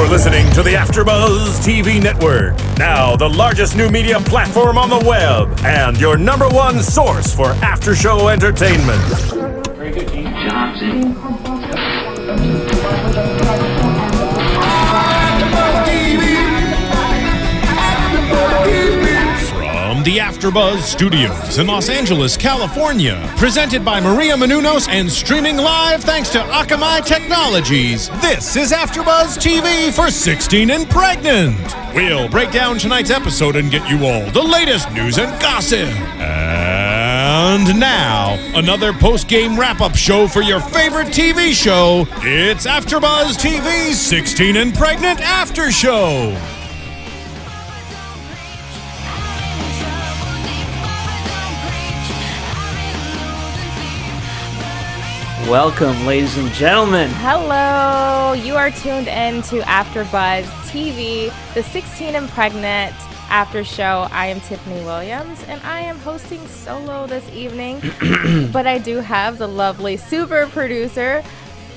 listening to the AFTERBUZZ TV network, now the largest new media platform on the web, and your number one source for after-show entertainment. Very good, Gene. Johnson. From the AFTERBUZZ Studios in Los Angeles, California, presented by Maria Menounos and streaming live thanks to Akamai Technologies, this is AFTERBUZZ TV for 16 and Pregnant. We'll break down tonight's episode and get you all the latest news and gossip. And now, another post-game wrap-up show for your favorite TV show. It's AFTERBUZZ TV's 16 and Pregnant After Show. Welcome, ladies and gentlemen. Hello. You are tuned in to AFTERBUZZ TV, the 16 and Pregnant After Show. I am Tiffany Williams, and I am hosting solo this evening. But I do have the lovely super producer,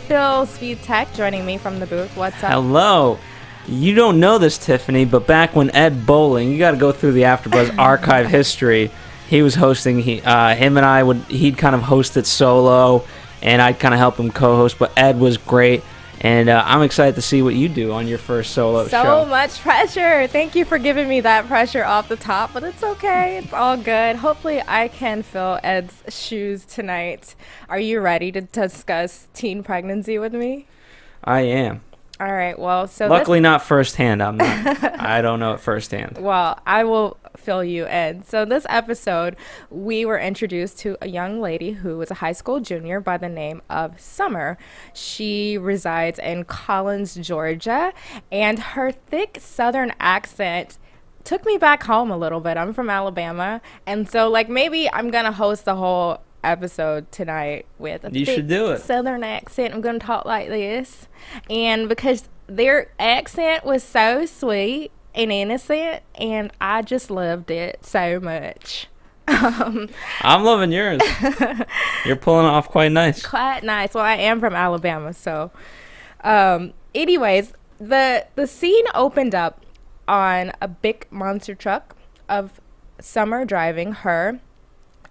Phil Svitek, joining me from the booth. What's up? Hello. You don't know this, Tiffany, but back when Ed Bowling, you got to go through the AFTERBUZZ archive history. He was hosting. Him and I he'd kind of host it solo, and I'd kind of help him co-host, but Ed was great, and I'm excited to see what you do on your first solo show. So much pressure. Thank you for giving me that pressure off the top, but it's okay. It's all good. Hopefully I can fill Ed's shoes tonight. Are you ready to discuss teen pregnancy with me? I am. All right, well, so luckily not firsthand. I'm not. I don't know it firsthand. Well, I will fill you in. So this episode, we were introduced to a young lady who was a high school junior by the name of Summer. She resides in Collins, Georgia, and her thick Southern accent took me back home a little bit. I'm from Alabama, and so maybe I'm gonna host the whole episode tonight with a should do it. Southern accent. I'm gonna talk like this, and because their accent was so sweet and innocent, and I just loved it so much. I'm loving yours. You're pulling it off quite nice. Quite nice. Well, I am from Alabama, so anyways, the scene opened up on a big monster truck of Summer driving her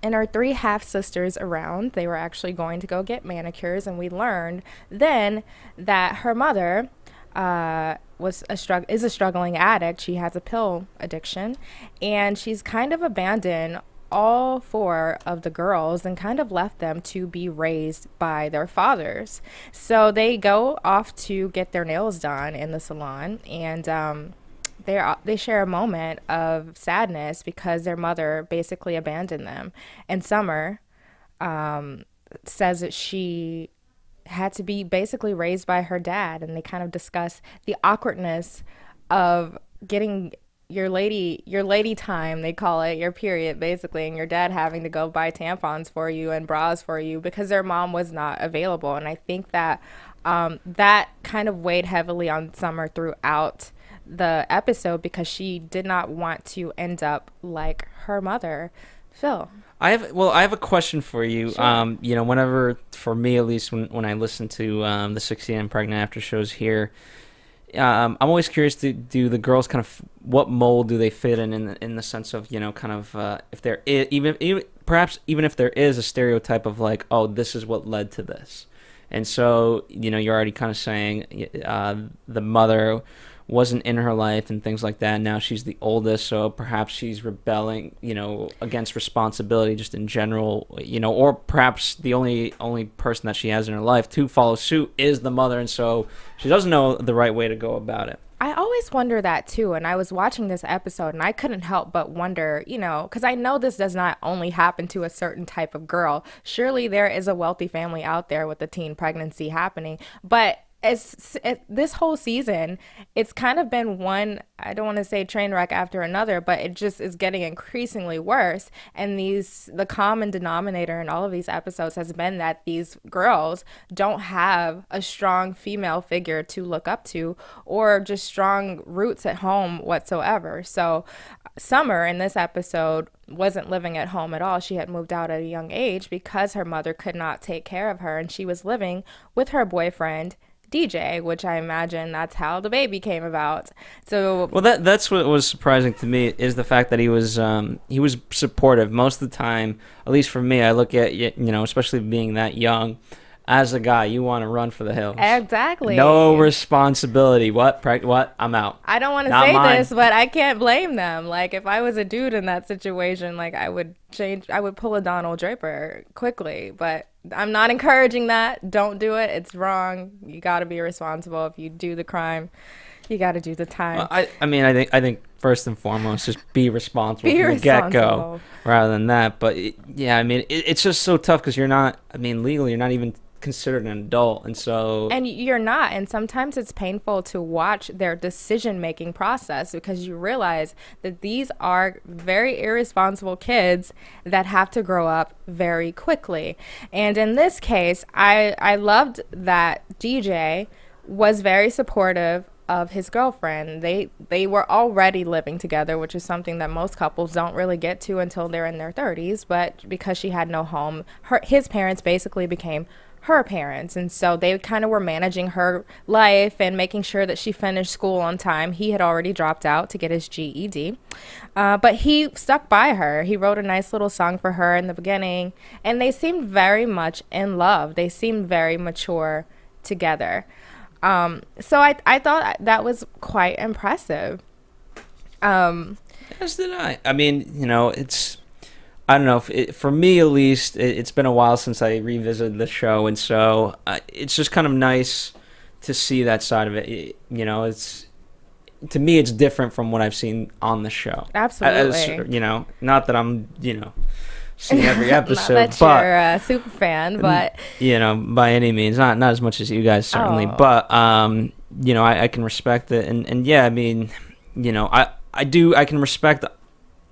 and our three half-sisters around. They were actually going to go get manicures, and we learned then that her mother is a struggling addict. She has a pill addiction, and she's kind of abandoned all four of the girls and kind of left them to be raised by their fathers. So they go off to get their nails done in the salon, and they share a moment of sadness because their mother basically abandoned them. And Summer says that she had to be basically raised by her dad, and they kind of discuss the awkwardness of getting your lady time, they call it, your period basically, and your dad having to go buy tampons for you and bras for you because their mom was not available. And I think that that kind of weighed heavily on Summer throughout the episode because she did not want to end up like her mother. Phil, I have a question for you. Sure. Whenever, for me at least, when I listen to the 16 and Pregnant After shows here, I'm always curious, do the girls kind of, what mold do they fit in the sense of, if there is, even if there is a stereotype of like, oh, this is what led to this. And so, you're already kind of saying the mother wasn't in her life and things like that. Now she's the oldest, so perhaps she's rebelling, against responsibility just in general, or perhaps the only person that she has in her life to follow suit is the mother, and so she doesn't know the right way to go about it. I always wonder that too, and I was watching this episode and I couldn't help but wonder, because I know this does not only happen to a certain type of girl. Surely there is a wealthy family out there with a teen pregnancy happening, but this whole season, it's kind of been one, I don't want to say train wreck after another, but it just is getting increasingly worse. And the common denominator in all of these episodes has been that these girls don't have a strong female figure to look up to or just strong roots at home whatsoever. So Summer in this episode wasn't living at home at all. She had moved out at a young age because her mother could not take care of her, and she was living with her boyfriend DJ, which I imagine that's how the baby came about. So Well, that's what was surprising to me, is the fact that he was supportive most of the time. At least for me, I look at, especially being that young, as a guy, you want to run for the hills. Exactly. No responsibility. What? I'm out. I don't want to Not say mine. this, but I can't blame them. Like, if I was a dude in that situation, like, I would pull a Donald Draper quickly. But I'm not encouraging that. Don't do it. It's wrong. You got to be responsible. If you do the crime, you got to do the time. Well, I think first and foremost, just be responsible Be from the get-go responsible. rather than that. But it's just so tough because you're not. I mean, legally, you're not even considered an adult, and so And you're not. And sometimes it's painful to watch their decision-making process, because you realize that these are very irresponsible kids that have to grow up very quickly. And in this case, I loved that DJ was very supportive of his girlfriend. They were already living together, which is something that most couples don't really get to until they're in their 30s. But because she had no home, his parents basically became her parents, and so they kind of were managing her life and making sure that she finished school on time. He had already dropped out to get his GED, but he stuck by her. He wrote a nice little song for her in the beginning, and they seemed very much in love. They seemed very mature together. So I thought that was quite impressive. As did I. I mean, it's. I don't know. For me, at least, it's been a while since I revisited the show, and so it's just kind of nice to see that side of it. It's, to me, it's different from what I've seen on the show. Absolutely. Not that I'm, seeing every episode, not that but you're a super fan, but by any means, not as much as you guys certainly, Oh. but I can respect it, and yeah, I mean, I can respect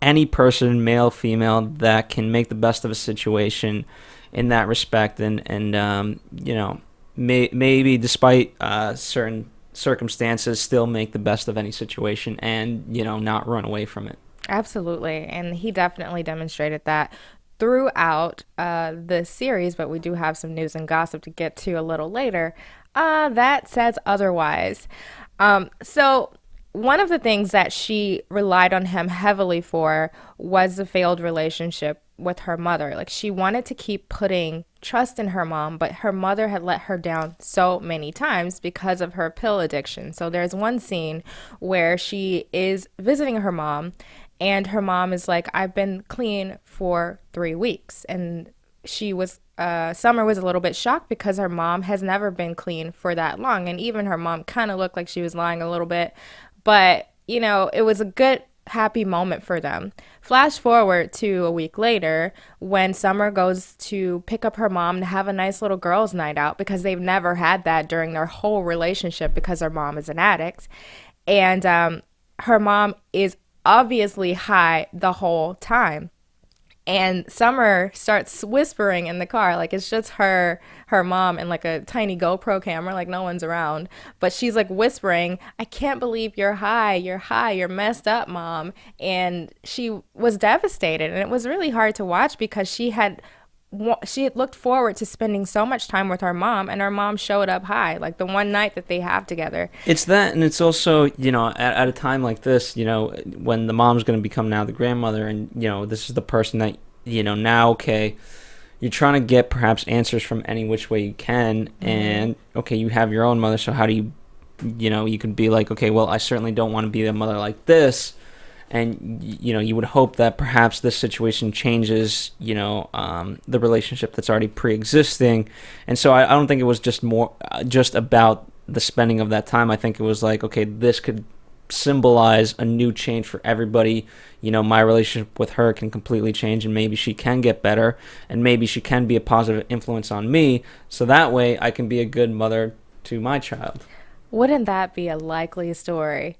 any person, male, female, that can make the best of a situation in that respect, and maybe despite certain circumstances, still make the best of any situation, and not run away from it. Absolutely. And he definitely demonstrated that throughout the series, but we do have some news and gossip to get to a little later. That says otherwise. So one of the things that she relied on him heavily for was the failed relationship with her mother. Like, she wanted to keep putting trust in her mom, but her mother had let her down so many times because of her pill addiction. So there's one scene where she is visiting her mom, and her mom is like, I've been clean for 3 weeks. And Summer was a little bit shocked because her mom has never been clean for that long. And even her mom kind of looked like she was lying a little bit. But, it was a good, happy moment for them. Flash forward to a week later when Summer goes to pick up her mom to have a nice little girls' night out, because they've never had that during their whole relationship because her mom is an addict. And her mom is obviously high the whole time. And Summer starts whispering in the car, like it's just her mom and like a tiny GoPro camera, like no one's around. But she's like whispering, I can't believe you're high, you're messed up, Mom. And she was devastated. And it was really hard to watch because she had looked forward to spending so much time with her mom, and her mom showed up high, like the one night that they have together. It's that, and it's also, at a time like this, when the mom's going to become now the grandmother, and, this is the person that, now, okay, you're trying to get perhaps answers from any which way you can, and, okay, you have your own mother, so how do you, you can be like, okay, well, I certainly don't want to be a mother like this. And, you would hope that perhaps this situation changes, the relationship that's already pre-existing. And so I don't think it was just about the spending of that time. I think it was like, okay, this could symbolize a new change for everybody. My relationship with her can completely change, and maybe she can get better, and maybe she can be a positive influence on me. So that way I can be a good mother to my child. Wouldn't that be a likely story?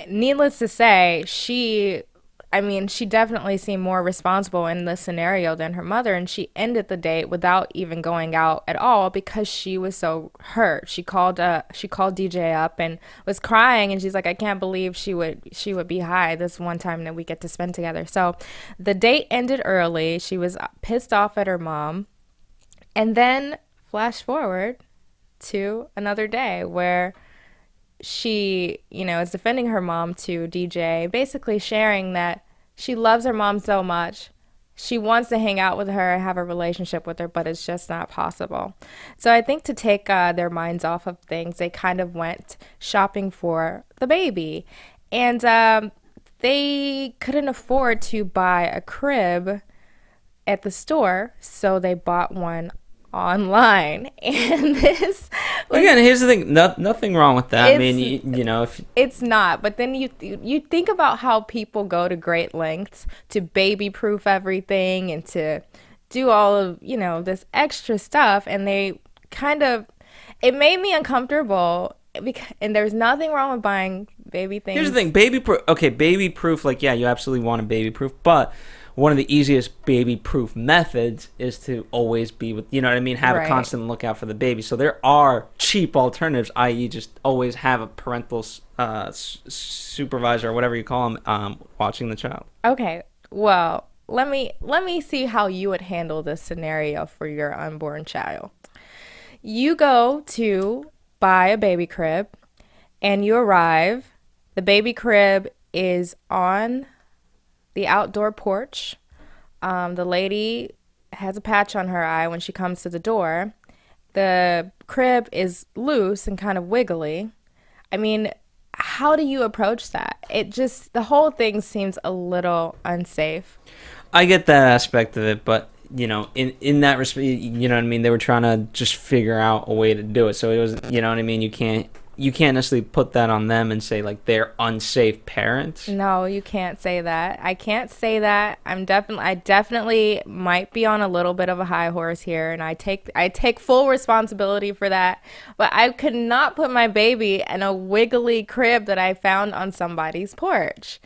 Needless to say, she definitely seemed more responsible in this scenario than her mother, and she ended the date without even going out at all because she was so hurt. She called DJ up and was crying, and she's like, I can't believe she would be high this one time that we get to spend together. So the date ended early. She was pissed off at her mom, and then flash forward to another day where she, is defending her mom to DJ, basically sharing that she loves her mom so much. She wants to hang out with her and have a relationship with her, but it's just not possible. So I think to take their minds off of things, they kind of went shopping for the baby. And they couldn't afford to buy a crib at the store, so they bought one online. And this again, here's the thing, nothing wrong with that. I mean, if it's not, but then you think about how people go to great lengths to baby proof everything and to do all of this extra stuff, and they kind of, it made me uncomfortable. And there's nothing wrong with buying baby things. Here's the thing, baby proof, like, yeah, you absolutely want a baby proof, but one of the easiest baby proof methods is to always be with, have a constant lookout for the baby. So there are cheap alternatives, i.e. just always have a parental supervisor or whatever you call them watching the child. Okay, well, let me see how you would handle this scenario for your unborn child. You go to buy a baby crib and you arrive. The baby crib is on the outdoor porch. The lady has a patch on her eye when she comes to the door. The crib is loose and kind of wiggly. I mean, how do you approach that? The whole thing seems a little unsafe. I get that aspect of it, but in that respect, they were trying to just figure out a way to do it. So it was, you can't necessarily put that on them and say like they're unsafe parents. No, you can't say that. I can't say that. I definitely might be on a little bit of a high horse here, and I take full responsibility for that. But I could not put my baby in a wiggly crib that I found on somebody's porch.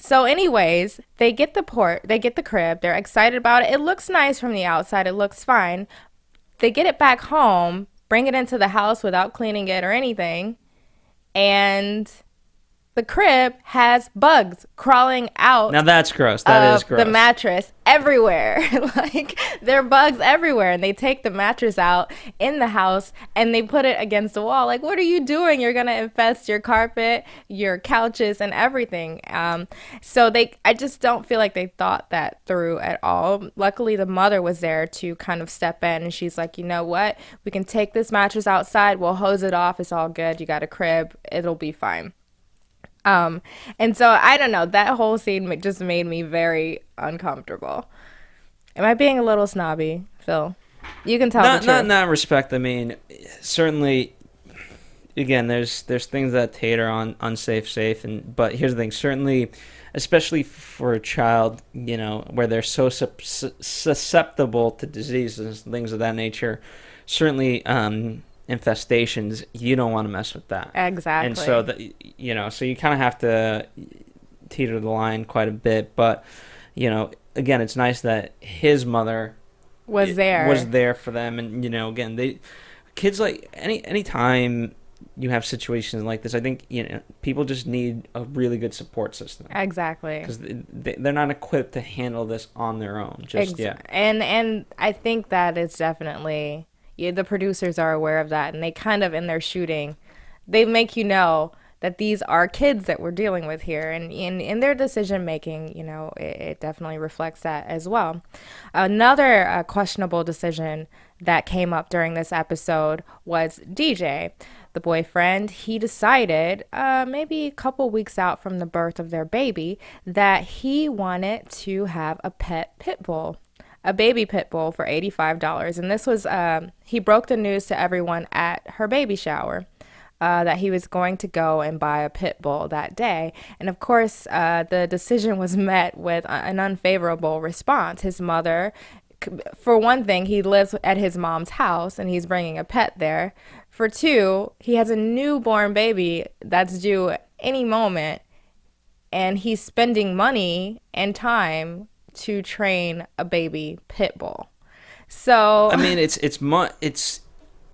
So anyways, they get the crib. They're excited about it. It looks nice from the outside. It looks fine. They get it back home, bring it into the house without cleaning it or anything, and the crib has bugs crawling out. Now that's gross. That is gross. The mattress everywhere. Like, there are bugs everywhere, and they take the mattress out in the house and they put it against the wall. Like, what are you doing? You're gonna infest your carpet, your couches, and everything. So I just don't feel like they thought that through at all. Luckily, the mother was there to kind of step in, and she's like, you know what? We can take this mattress outside. We'll hose it off. It's all good. You got a crib. It'll be fine. And so I don't know, that whole scene just made me very uncomfortable. Am I being a little snobby, Phil? You can tell the truth. Not in that respect. I mean, certainly, again, there's things that tater on unsafe, but here's the thing, certainly, especially for a child, where they're so susceptible to diseases, things of that nature, certainly, infestations, you don't want to mess with that. Exactly. And so so you kind of have to teeter the line quite a bit, but again, it's nice that his mother was there for them. And again, kids, like any time you have situations like this, I think people just need a really good support system. Exactly. Because they're not equipped to handle this on their own just yet. And I think that it's definitely, the producers are aware of that, and they kind of, in their shooting, they make that these are kids that we're dealing with here, and in their decision making, it definitely reflects that as well. Another questionable decision that came up during this episode was DJ, the boyfriend. He decided, maybe a couple weeks out from the birth of their baby, that he wanted to have a pit bull. A baby pit bull for $85. And this was, he broke the news to everyone at her baby shower, that he was going to go and buy a pit bull that day. And of course, the decision was met with an unfavorable response. His mother, for one thing, he lives at his mom's house and he's bringing a pet there. For two, he has a newborn baby that's due any moment, and he's spending money and time to train a baby pit bull. So I mean, it's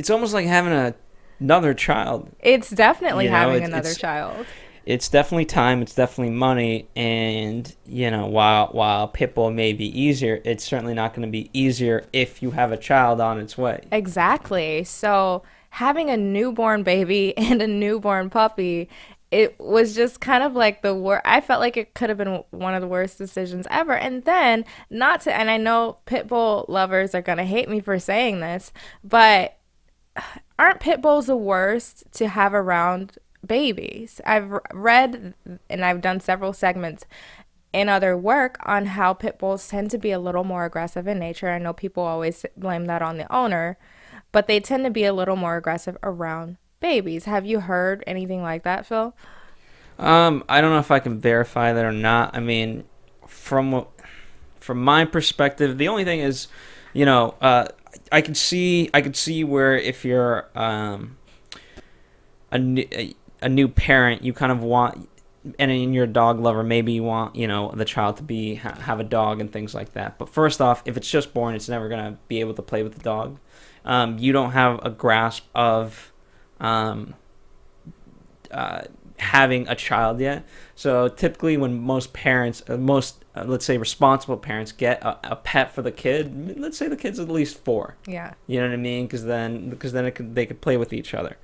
almost like having another child. It's definitely having another child. It's definitely time. It's definitely money. And while pit bull may be easier, it's certainly not going to be easier if you have a child on its way. Exactly. So having a newborn baby and a newborn puppy, it was just kind of like the worst. I felt like it could have been one of the worst decisions ever. And then, not to, and I know pit bull lovers are going to hate me for saying this, but aren't pit bulls the worst to have around babies? I've read and I've done several segments in other work on how pit bulls tend to be a little more aggressive in nature. I know people always blame that on the owner, but they tend to be a little more aggressive around babies. Have you heard anything like that, Phil? I don't know if I can verify that or not. I mean, from my perspective, the only thing is, I could see where if you're a new parent, you kind of want, and in your dog lover, maybe you want the child to have a dog and things like that. But first off, if it's just born, it's never gonna be able to play with the dog. You don't have a grasp of having a child yet. So typically when most parents, let's say responsible parents, get a pet for the kid, let's say the kid's at least 4. Yeah. You know what I mean? Because then they could play with each other.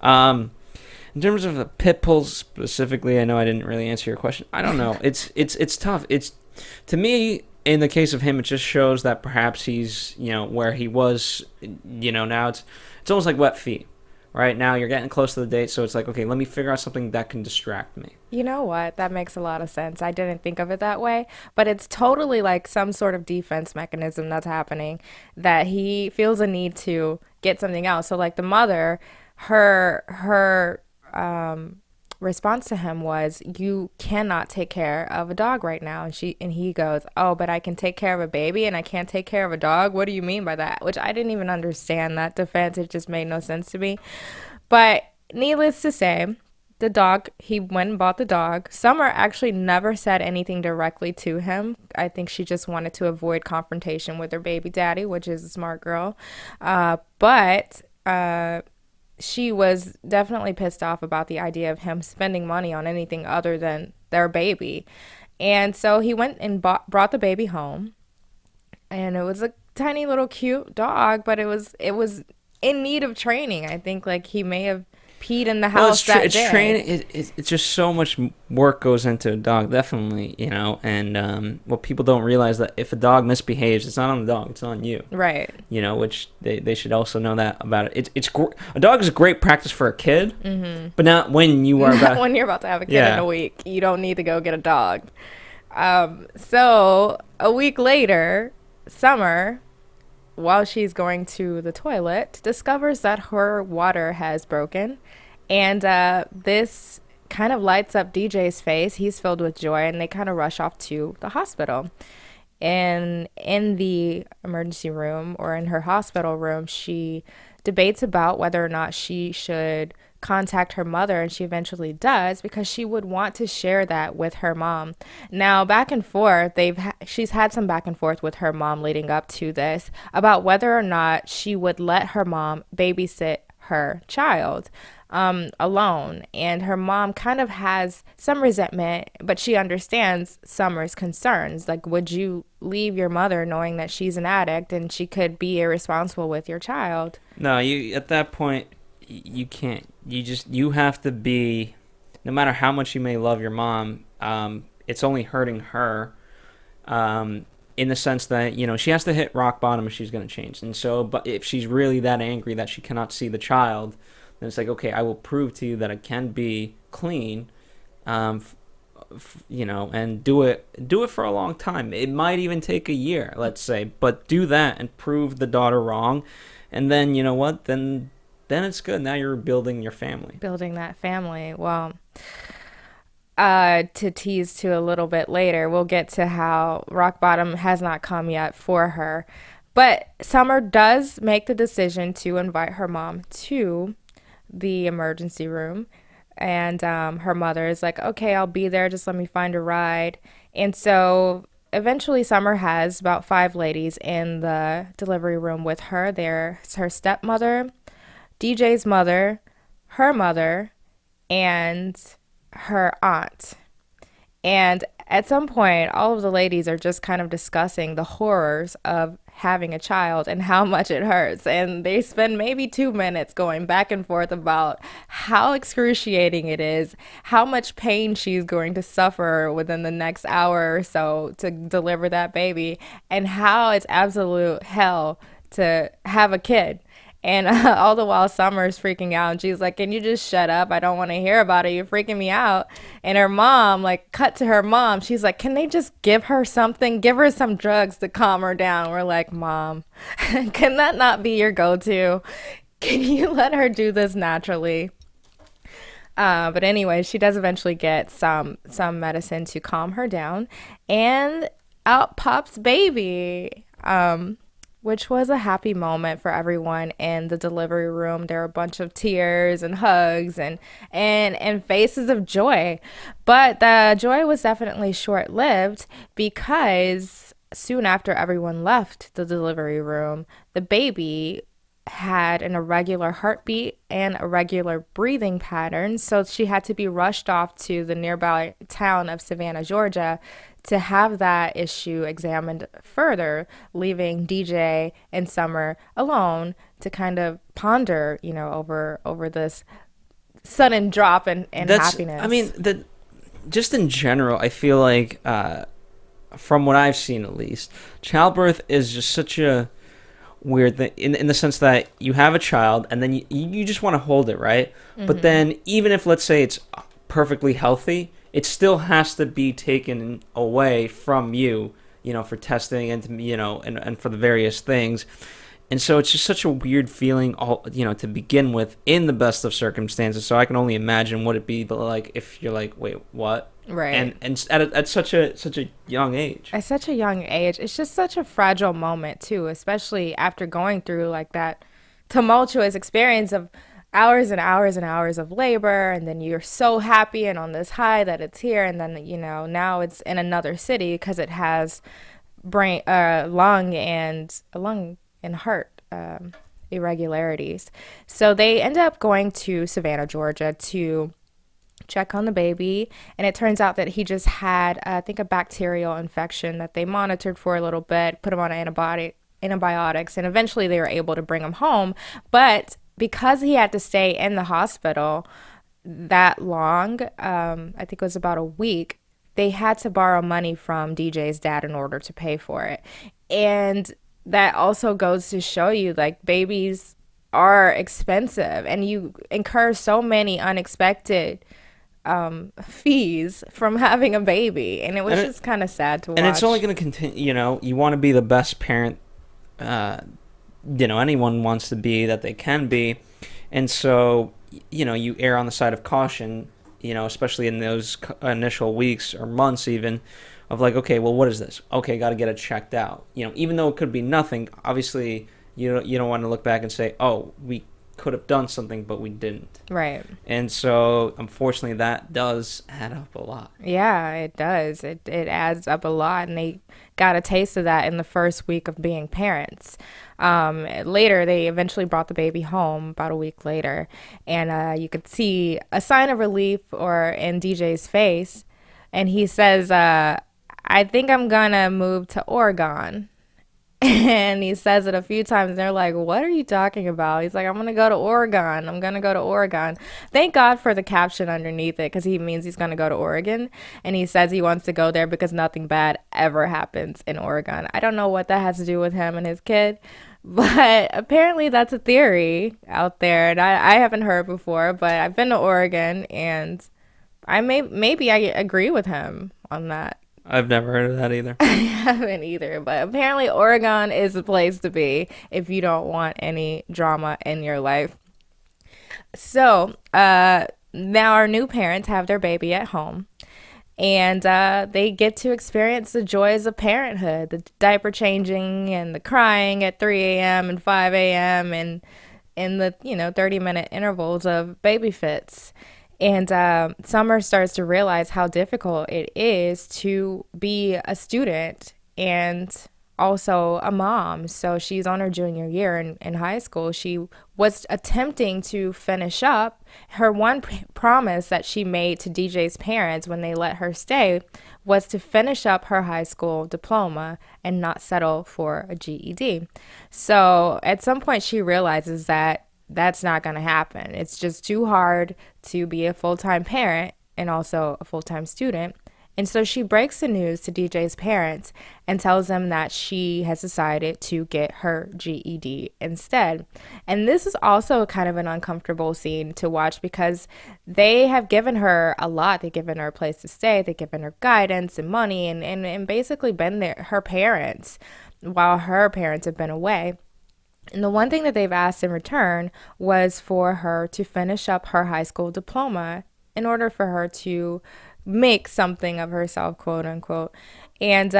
In terms of the pit bulls specifically, I know I didn't really answer your question. I don't know. It's tough. To me, in the case of him, it just shows that perhaps he's, where he was, now it's almost like wet feet. Right now, you're getting close to the date, so it's like, okay, let me figure out something that can distract me. You know what? That makes a lot of sense. I didn't think of it that way, but it's totally like some sort of defense mechanism that's happening, that he feels a need to get something else. So like the mother, her response to him was, you cannot take care of a dog right now. And he goes, oh, but I can take care of a baby and I can't take care of a dog. What do you mean by that? Which I didn't even understand that defense. It just made no sense to me. But needless to say, the dog, he went and bought the dog. Summer actually never said anything directly to him. I think she just wanted to avoid confrontation with her baby daddy, which is a smart girl. But she was definitely pissed off about the idea of him spending money on anything other than their baby. And so he went and brought the baby home. And it was a tiny little cute dog, but it was in need of training. I think like he may have peed in the house that day. It's just so much work goes into a dog, definitely, and what people don't realize, that if a dog misbehaves, it's not on the dog, it's on you. Right. Which they should also know that about it. A dog is a great practice for a kid, but not when you are about... when you're about to have a kid in a week. You don't need to go get a dog. So a week later, Summer, while she's going to the toilet, discovers that her water has broken. And this kind of lights up DJ's face. He's filled with joy, and they kind of rush off to the hospital. And in the emergency room, or in her hospital room, she debates about whether or not she should contact her mother, and she eventually does, because she would want to share that with her mom. Now, back and forth, she's had some back and forth with her mom leading up to this about whether or not she would let her mom babysit her child alone. And her mom kind of has some resentment, but she understands Summer's concerns. Like, would you leave your mother knowing that she's an addict and she could be irresponsible with your child? No, at that point, you can't. You have to be, no matter how much you may love your mom, it's only hurting her, in the sense that, she has to hit rock bottom if she's going to change. And so, but if she's really that angry that she cannot see the child, then it's like, okay, I will prove to you that I can be clean, and do it for a long time. It might even take a year, let's say, but do that and prove the daughter wrong. And then, you know what, then it's good. Now you're building your family. Building that family. Well, to tease to a little bit later, we'll get to how rock bottom has not come yet for her. But Summer does make the decision to invite her mom to the emergency room. And her mother is like, okay, I'll be there. Just let me find a ride. And so eventually Summer has about 5 ladies in the delivery room with her. There's her stepmother, DJ's mother, her mother, and her aunt. And at some point, all of the ladies are just kind of discussing the horrors of having a child and how much it hurts. And they spend maybe 2 minutes going back and forth about how excruciating it is, how much pain she's going to suffer within the next hour or so to deliver that baby, and how it's absolute hell to have a kid. And all the while, Summer's freaking out. And she's like, can you just shut up? I don't want to hear about it. You're freaking me out. And her mom, like, cut to her mom. She's like, can they just give her something? Give her some drugs to calm her down. We're like, Mom, can that not be your go-to? Can you let her do this naturally? But anyway, she does eventually get some medicine to calm her down. And out pops baby. Which was a happy moment for everyone in the delivery room. There were a bunch of tears and hugs and faces of joy. But the joy was definitely short-lived, because soon after everyone left the delivery room, the baby had an irregular heartbeat and irregular breathing pattern. So she had to be rushed off to the nearby town of Savannah, Georgia, to have that issue examined further, leaving DJ and Summer alone to kind of ponder, over this sudden drop in happiness. I mean, just in general, I feel like, from what I've seen at least, childbirth is just such a weird thing in the sense that you have a child and then you just want to hold it, right? Mm-hmm. But then even if, let's say, it's perfectly healthy, it still has to be taken away from you, for testing and, and for the various things. And so it's just such a weird feeling, to begin with, in the best of circumstances. So I can only imagine what it'd be like if you're like, wait, what? Right. And at such a young age. At such a young age. It's just such a fragile moment, too, especially after going through like that tumultuous experience of hours and hours and hours of labor, and then you're so happy and on this high that it's here, and then now it's in another city because it has lung and heart irregularities. So they end up going to Savannah, Georgia to check on the baby, and it turns out that he just had I think a bacterial infection that they monitored for a little bit, put him on antibiotics, and eventually they were able to bring him home. But because he had to stay in the hospital that long, I think it was about a week, they had to borrow money from DJ's dad in order to pay for it. And that also goes to show you, like, babies are expensive, and you incur so many unexpected fees from having a baby. And it was just kind of sad to watch. And it's only going to continue, you want to be the best parent anyone wants to be that they can be, and so you err on the side of caution, especially in those initial weeks or months even, of like, okay, well, what is this? Okay, got to get it checked out. Even though it could be nothing, obviously you don't want to look back and say, oh, we could have done something but we didn't. Right. And so unfortunately that does add up a lot. Yeah, it does. It adds up a lot, and they got a taste of that in the first week of being parents. Later, they eventually brought the baby home about a week later, and you could see a sign of relief in DJ's face, and he says, I think I'm gonna move to Oregon. And he says it a few times, and they're like, what are you talking about? He's like, I'm going to go to Oregon. I'm going to go to Oregon. Thank God for the caption underneath it, because he means he's going to go to Oregon. And he says he wants to go there because nothing bad ever happens in Oregon. I don't know what that has to do with him and his kid, but apparently that's a theory out there. And I haven't heard before, but I've been to Oregon, and maybe I agree with him on that. I've never heard of that either. I haven't either, but apparently Oregon is the place to be if you don't want any drama in your life. So now our new parents have their baby at home, and they get to experience the joys of parenthood, the diaper changing and the crying at 3 a.m. and 5 a.m. and in the 30-minute intervals of baby fits. And Summer starts to realize how difficult it is to be a student and also a mom. So she's on her junior year in high school. She was attempting to finish up her one promise that she made to DJ's parents when they let her stay was to finish up her high school diploma and not settle for a GED. So at some point she realizes that that's not going to happen. It's just too hard to be a full-time parent and also a full-time student. And so she breaks the news to DJ's parents and tells them that she has decided to get her GED instead. And this is also kind of an uncomfortable scene to watch because they have given her a lot. They've given her a place to stay. They've given her guidance and money and basically been her parents while her parents have been away. And the one thing that they've asked in return was for her to finish up her high school diploma in order for her to make something of herself, quote unquote. And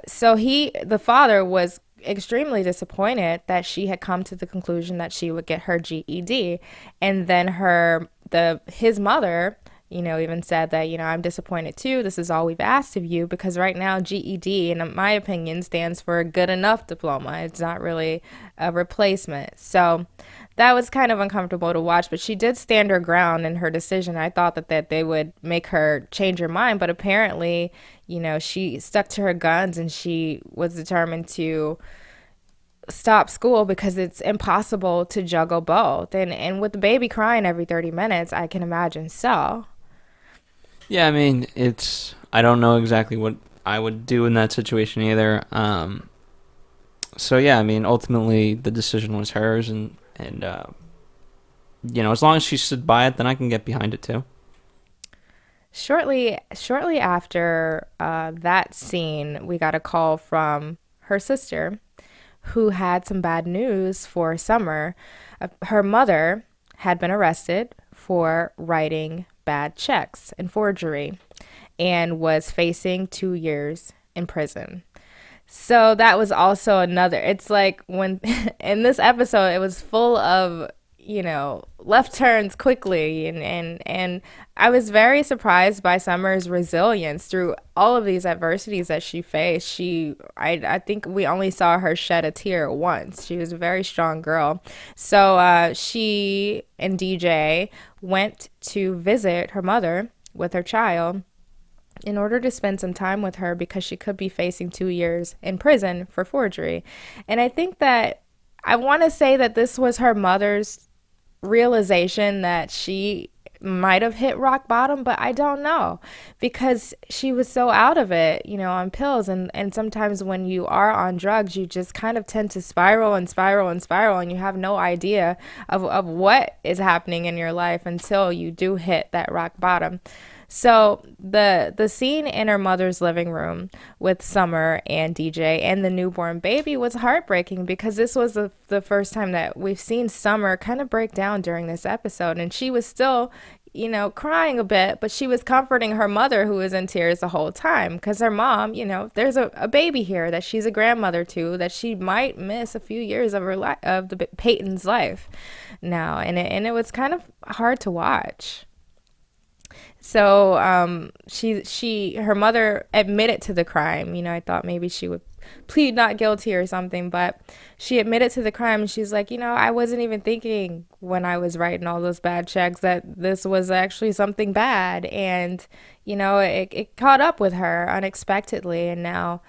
so the father was extremely disappointed that she had come to the conclusion that she would get her GED. And then his mother, even said that, I'm disappointed too. This is all we've asked of you because right now GED, in my opinion, stands for good enough diploma. It's not really a replacement. So that was kind of uncomfortable to watch, but she did stand her ground in her decision. I thought that they would make her change her mind, but apparently, she stuck to her guns and she was determined to stop school because it's impossible to juggle both. And with the baby crying every 30 minutes, I can imagine so. Yeah, I mean, I don't know exactly what I would do in that situation either. So yeah, I mean, ultimately the decision was hers and as long as she stood by it, then I can get behind it too. Shortly after that scene, we got a call from her sister who had some bad news for Summer. Her mother had been arrested for writing bad checks and forgery and was facing 2 years in prison. So that was also another, it's like when in this episode, it was full of, left turns quickly. And I was very surprised by Summer's resilience through all of these adversities that she faced. I think we only saw her shed a tear once. She was a very strong girl. So she and DJ went to visit her mother with her child in order to spend some time with her because she could be facing 2 years in prison for forgery. And I think that I want to say that this was her mother's realization that she might have hit rock bottom, but I don't know because she was so out of it, on pills. And sometimes when you are on drugs, you just kind of tend to spiral and spiral and spiral, and you have no idea of what is happening in your life until you do hit that rock bottom. So the scene in her mother's living room with Summer and DJ and the newborn baby was heartbreaking because this was the first time that we've seen Summer kind of break down during this episode. And she was still, crying a bit, but she was comforting her mother who was in tears the whole time because her mom, there's a baby here that she's a grandmother to that she might miss a few years of her life, of the Peyton's life now. And it was kind of hard to watch. So her mother admitted to the crime. I thought maybe she would plead not guilty or something, but she admitted to the crime. And she's like, I wasn't even thinking when I was writing all those bad checks that this was actually something bad. And, it caught up with her unexpectedly. And now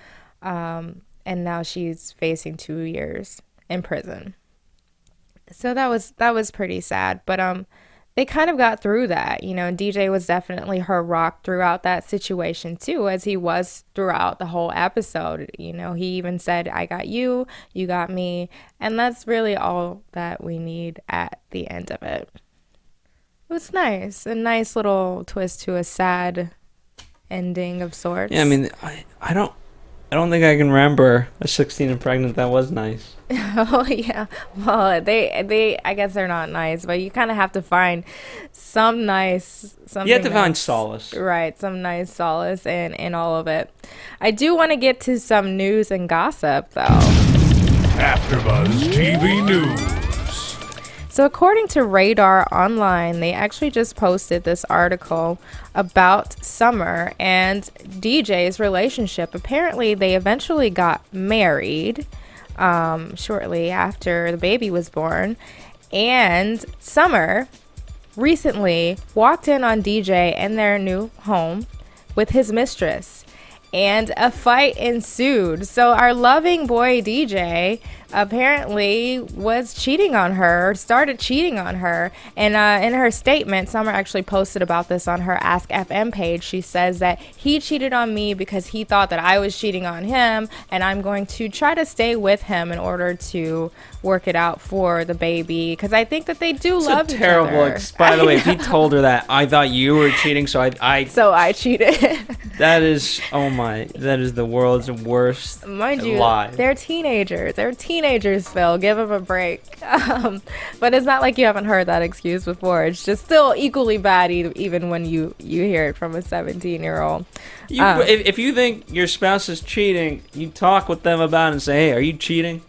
she's facing 2 years in prison. So that was pretty sad. But, they kind of got through that, and DJ was definitely her rock throughout that situation too, as he was throughout the whole episode. He even said, I got you, you got me. And that's really all that we need at the end of it. It was nice. A nice little twist to a sad ending of sorts. Yeah, I mean, I don't think I can remember a 16 and pregnant that was nice. Oh yeah, well they I guess they're not nice, but you kind of have to find some nice something. You have to find nice. Solace, right? Some nice solace in all of it. I do want to get to some news and gossip though. AfterBuzz TV News. So according to Radar Online, they actually just posted this article about Summer and DJ's relationship. Apparently, they eventually got married shortly after the baby was born. And Summer recently walked in on DJ in their new home with his mistress, and a fight ensued. So our loving boy DJ apparently was cheating on her, started cheating on her. And in her statement, Summer actually posted about this on her Ask FM page. She says that he cheated on me because he thought that I was cheating on him, and I'm going to try to stay with him in order to work it out for the baby, because I think that they do love each other. By the way, if he told her that, I thought you were cheating, so I cheated. That is, oh my, that is the world's worst Mind you, lie. they're teenagers. They're teenagers, Phil. Give them a break. But it's not like you haven't heard that excuse before. It's just still equally bad, even when you hear it from a 17-year-old. If you think your spouse is cheating, you talk with them about it and say, hey, are you cheating?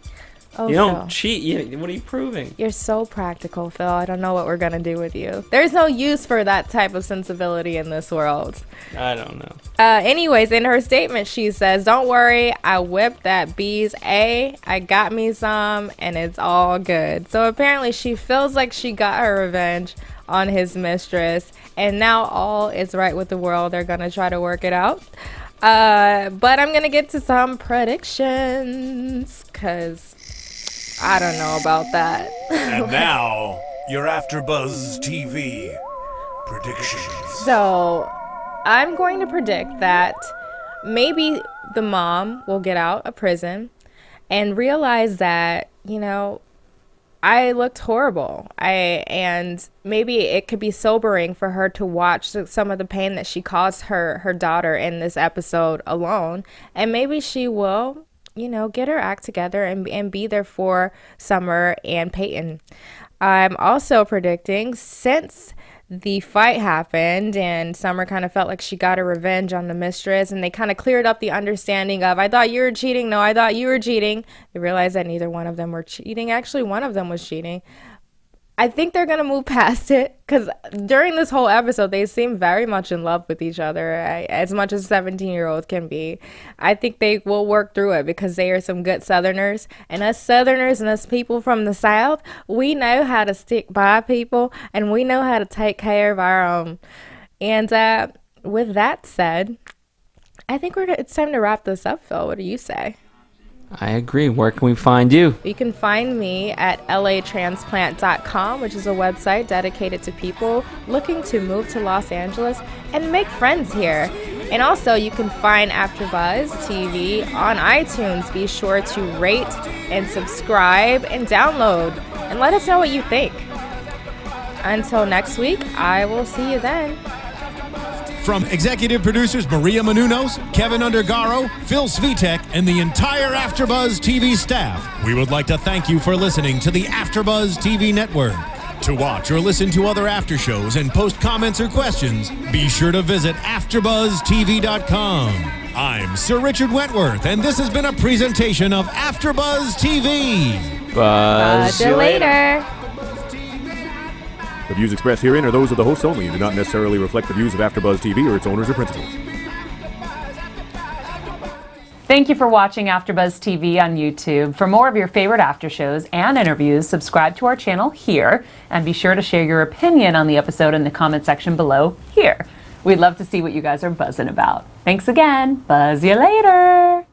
Oh, you don't Phil. cheat. What are you proving? You're so practical, Phil. I don't know what we're going to do with you. There's no use for that type of sensibility in this world. I don't know. Anyways, in her statement, she says, don't worry, I whipped that bees I got me some, and it's all good. So apparently she feels like she got her revenge on his mistress, and now all is right with the world. They're going to try to work it out. But I'm going to get to some predictions, because I don't know about that. And now, your AfterBuzz TV predictions. So, I'm going to predict that maybe the mom will get out of prison and realize that, I looked horrible. And maybe it could be sobering for her to watch some of the pain that she caused her daughter in this episode alone. And maybe she will, get her act together and be there for Summer and Peyton. I'm also predicting, since the fight happened and Summer kind of felt like she got her revenge on the mistress, and they kind of cleared up the understanding of, I thought you were cheating. No, I thought you were cheating. They realized that neither one of them were cheating. Actually, one of them was cheating. I think they're going to move past it, because during this whole episode, they seem very much in love with each other, as much as 17-year-olds can be. I think they will work through it, because they are some good Southerners. And us Southerners and us people from the South, we know how to stick by people, and we know how to take care of our own. And with that said, I think it's time to wrap this up, Phil. What do you say? I agree. Where can we find you? You can find me at latransplant.com, which is a website dedicated to people looking to move to Los Angeles and make friends here. And also, you can find AfterBuzz TV on iTunes. Be sure to rate and subscribe and download, and let us know what you think. Until next week, I will see you then. From executive producers Maria Menounos, Kevin Undergaro, Phil Svitek, and the entire AfterBuzz TV staff, we would like to thank you for listening to the AfterBuzz TV network. To watch or listen to other after shows and post comments or questions, be sure to visit AfterBuzzTV.com. I'm Sir Richard Wentworth, and this has been a presentation of AfterBuzz TV. Buzz you later. The views expressed herein are those of the hosts only and do not necessarily reflect the views of AfterBuzz TV or its owners or principals. Thank you for watching AfterBuzz TV on YouTube. For more of your favorite after shows and interviews, subscribe to our channel here, and be sure to share your opinion on the episode in the comment section below here. We'd love to see what you guys are buzzing about. Thanks again. Buzz you later.